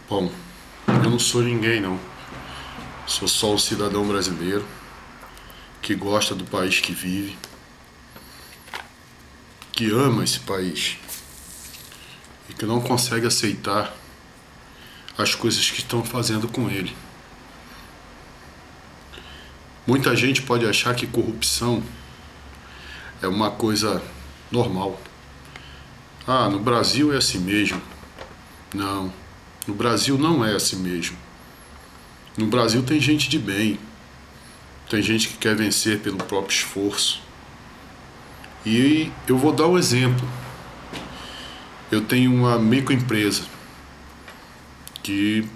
Bom, eu não sou ninguém não. Sou só um cidadão brasileiro que gosta do país que vive, que ama esse país e que não consegue aceitar as coisas que estão fazendo com ele. Muita gente pode achar que corrupção é uma coisa normal. Ah, no Brasil é assim mesmo. Não, no Brasil não é assim mesmo. No Brasil tem gente de bem, tem gente que quer vencer pelo próprio esforço. E eu vou dar um exemplo. Eu tenho uma microempresa que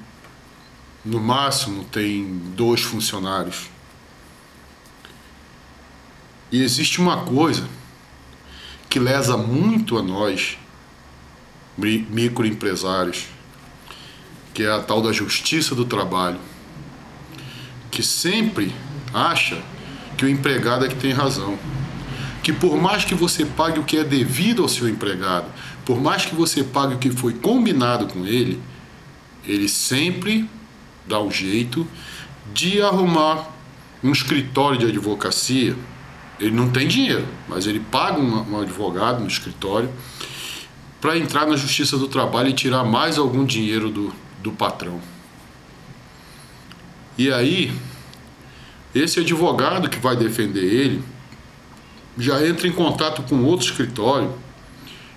no máximo tem 2 funcionários. E existe uma coisa que lesa muito a nós, microempresários, que é a tal da justiça do trabalho, que sempre acha que o empregado é que tem razão. Que por mais que você pague o que é devido ao seu empregado, por mais que você pague o que foi combinado com ele, ele sempre dá um jeito de arrumar um escritório de advocacia. Ele não tem dinheiro, mas ele paga um advogado no escritório para entrar na justiça do trabalho e tirar mais algum dinheiro do patrão. E aí, esse advogado que vai defender ele já entra em contato com outro escritório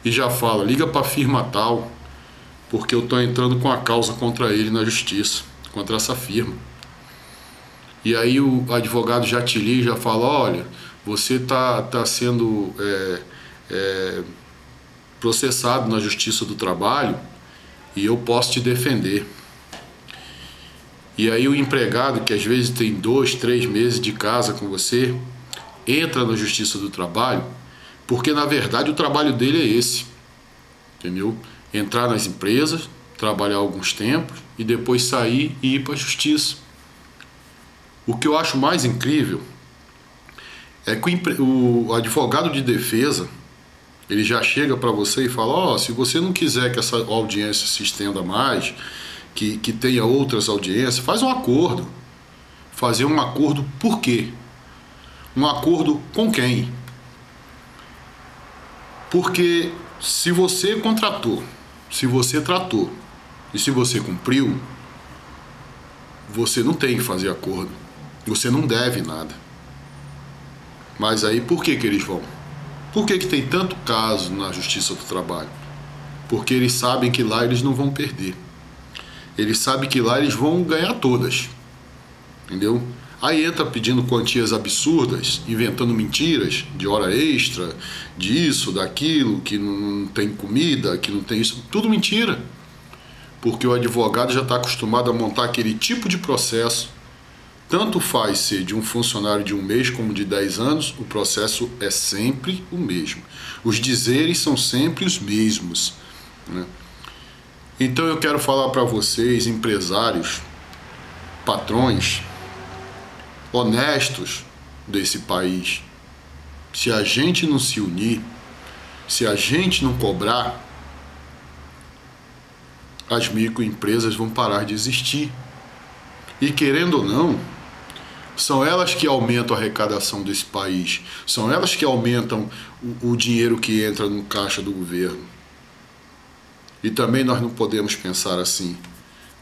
e já fala: liga para a firma tal, porque eu estou entrando com a causa contra ele na justiça, contra essa firma. E aí o advogado já te liga e já fala: olha, você tá sendo processado na justiça do trabalho e eu posso te defender. E aí o empregado, que às vezes tem 2, 3 meses de casa com você, entra na justiça do trabalho, porque na verdade o trabalho dele é esse, entendeu? Entrar nas empresas, trabalhar alguns tempos e depois sair e ir para a justiça. O que eu acho mais incrível é que o advogado de defesa, ele já chega para você e fala: ó, se você não quiser que essa audiência se estenda mais, que tenha outras audiências, faz um acordo. Fazer um acordo por quê? Um acordo com quem? Porque se você contratou, se você tratou e se você cumpriu, você não tem que fazer acordo. Você não deve nada. Mas aí por que eles vão? Por que tem tanto caso na Justiça do Trabalho? Porque eles sabem que lá eles não vão perder. Eles sabem que lá eles vão ganhar todas. Entendeu? Aí entra pedindo quantias absurdas, inventando mentiras de hora extra, disso, daquilo, que não tem comida, que não tem isso. Tudo mentira. Porque o advogado já está acostumado a montar aquele tipo de processo. Tanto faz ser de um funcionário de 1 mês como de 10 anos, o processo é sempre o mesmo. Os dizeres são sempre os mesmos, né? Então eu quero falar para vocês, empresários, patrões, honestos desse país: se a gente não se unir, se a gente não cobrar, as microempresas vão parar de existir. E querendo ou não, são elas que aumentam a arrecadação desse país, são elas que aumentam o dinheiro que entra no caixa do governo. E também nós não podemos pensar assim: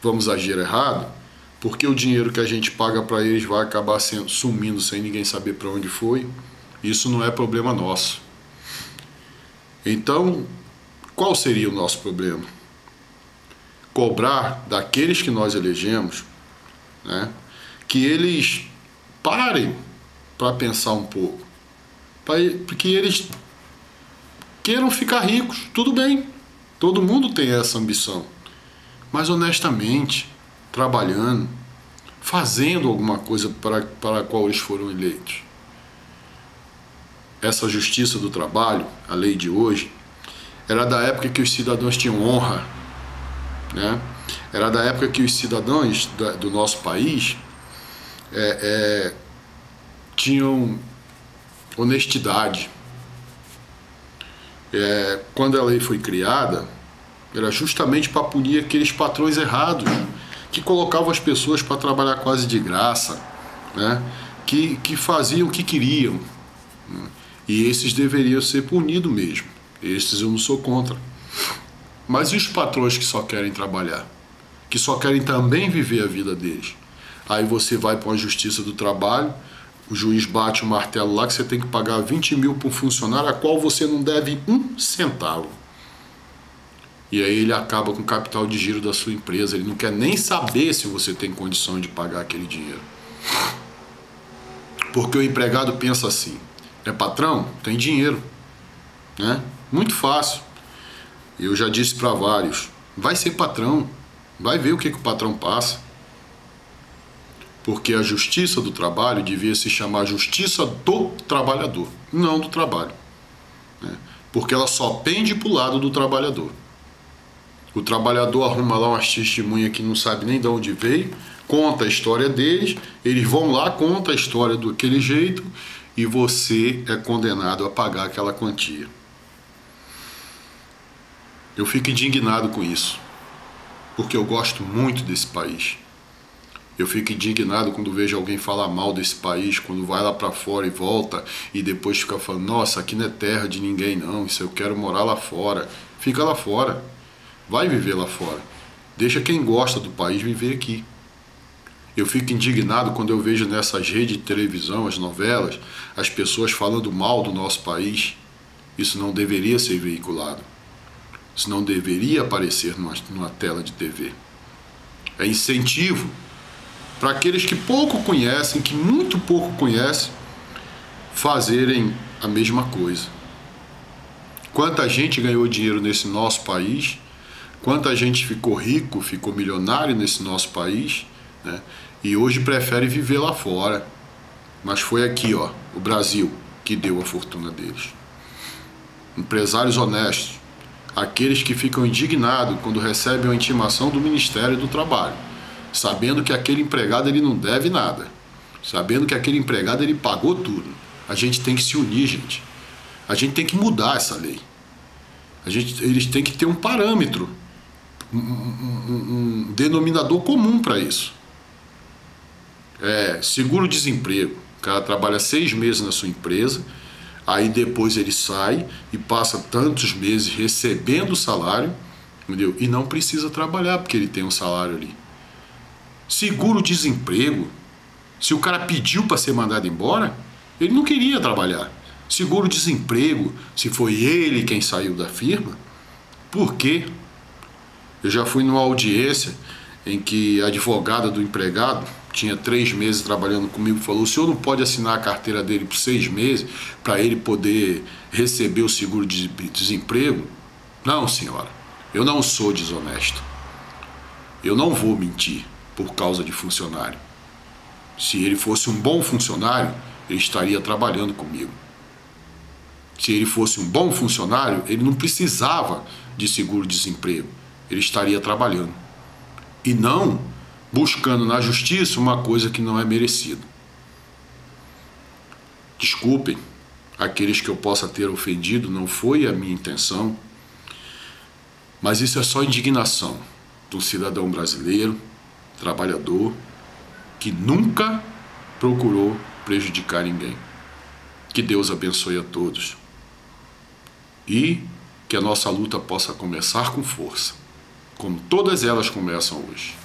vamos agir errado, porque o dinheiro que a gente paga para eles vai acabar sumindo sem ninguém saber para onde foi. Isso não é problema nosso. Então, qual seria o nosso problema? Cobrar daqueles que nós elegemos, né, que eles parem para pensar um pouco, porque eles queiram ficar ricos. Tudo bem, todo mundo tem essa ambição, mas honestamente, trabalhando, fazendo alguma coisa para a qual eles foram eleitos. Essa justiça do trabalho, a lei de hoje, era da época que os cidadãos tinham honra, né? Era da época que os cidadãos do nosso país tinham honestidade. Quando a lei foi criada, Era justamente para punir aqueles patrões errados, que colocavam as pessoas para trabalhar quase de graça, né? Que faziam o que queriam, né? E esses deveriam ser punidos mesmo. Esses eu não sou contra. Mas e os patrões que só querem trabalhar? Que só querem também viver a vida deles? Aí você vai para uma justiça do trabalho, o juiz bate o martelo lá que você tem que pagar 20 mil por funcionário, a qual você não deve um centavo. E aí ele acaba com o capital de giro da sua empresa. Ele não quer nem saber se você tem condição de pagar aquele dinheiro. Porque o empregado pensa assim: é patrão? Tem dinheiro, né? Muito fácil. Eu já disse para vários: vai ser patrão, vai ver o que o patrão passa. Porque a justiça do trabalho devia se chamar justiça do trabalhador, não do trabalho, né? Porque ela só pende para o lado do trabalhador. O trabalhador arruma lá umas testemunhas que não sabe nem de onde veio, conta a história deles, eles vão lá, conta a história daquele jeito e você é condenado a pagar aquela quantia. Eu fico indignado com isso, porque eu gosto muito desse país. Eu fico indignado quando vejo alguém falar mal desse país, quando vai lá para fora e volta e depois fica falando: nossa, aqui não é terra de ninguém não, isso eu quero morar lá fora. Fica lá fora. Vai viver lá fora. Deixa quem gosta do país viver aqui. Eu fico indignado quando eu vejo nessas redes de televisão, as novelas, as pessoas falando mal do nosso país. Isso não deveria ser veiculado. Isso não deveria aparecer numa tela de TV. É incentivo para aqueles que pouco conhecem, que muito pouco conhecem, fazerem a mesma coisa. Quanta gente ganhou dinheiro nesse nosso país, quanta gente ficou rico, ficou milionário nesse nosso país, né? E hoje prefere viver lá fora. Mas foi aqui, ó, o Brasil, que deu a fortuna deles. Empresários honestos, aqueles que ficam indignados quando recebem uma intimação do Ministério do Trabalho, sabendo que aquele empregado ele não deve nada, sabendo que aquele empregado ele pagou tudo. A gente tem que se unir, gente. A gente tem que mudar essa lei. Eles têm que ter um parâmetro, um denominador comum para isso. Seguro-desemprego. O cara trabalha 6 meses na sua empresa, aí depois ele sai e passa tantos meses recebendo o salário, entendeu? E não precisa trabalhar porque ele tem um salário ali. Seguro-desemprego. Se o cara pediu para ser mandado embora, ele não queria trabalhar. Seguro-desemprego, se foi ele quem saiu da firma, por quê? Eu já fui numa audiência em que a advogada do empregado tinha 3 meses trabalhando comigo, falou: o senhor não pode assinar a carteira dele por 6 meses para ele poder receber o seguro de desemprego? Não, senhora, eu não sou desonesto. Eu não vou mentir por causa de funcionário. Se ele fosse um bom funcionário, ele estaria trabalhando comigo. Se ele fosse um bom funcionário, ele não precisava de seguro-desemprego. Ele estaria trabalhando. E não buscando na justiça uma coisa que não é merecida. Desculpem aqueles que eu possa ter ofendido, não foi a minha intenção. Mas isso é só indignação de um cidadão brasileiro, trabalhador, que nunca procurou prejudicar ninguém. Que Deus abençoe a todos. E que a nossa luta possa começar com força, como todas elas começam hoje.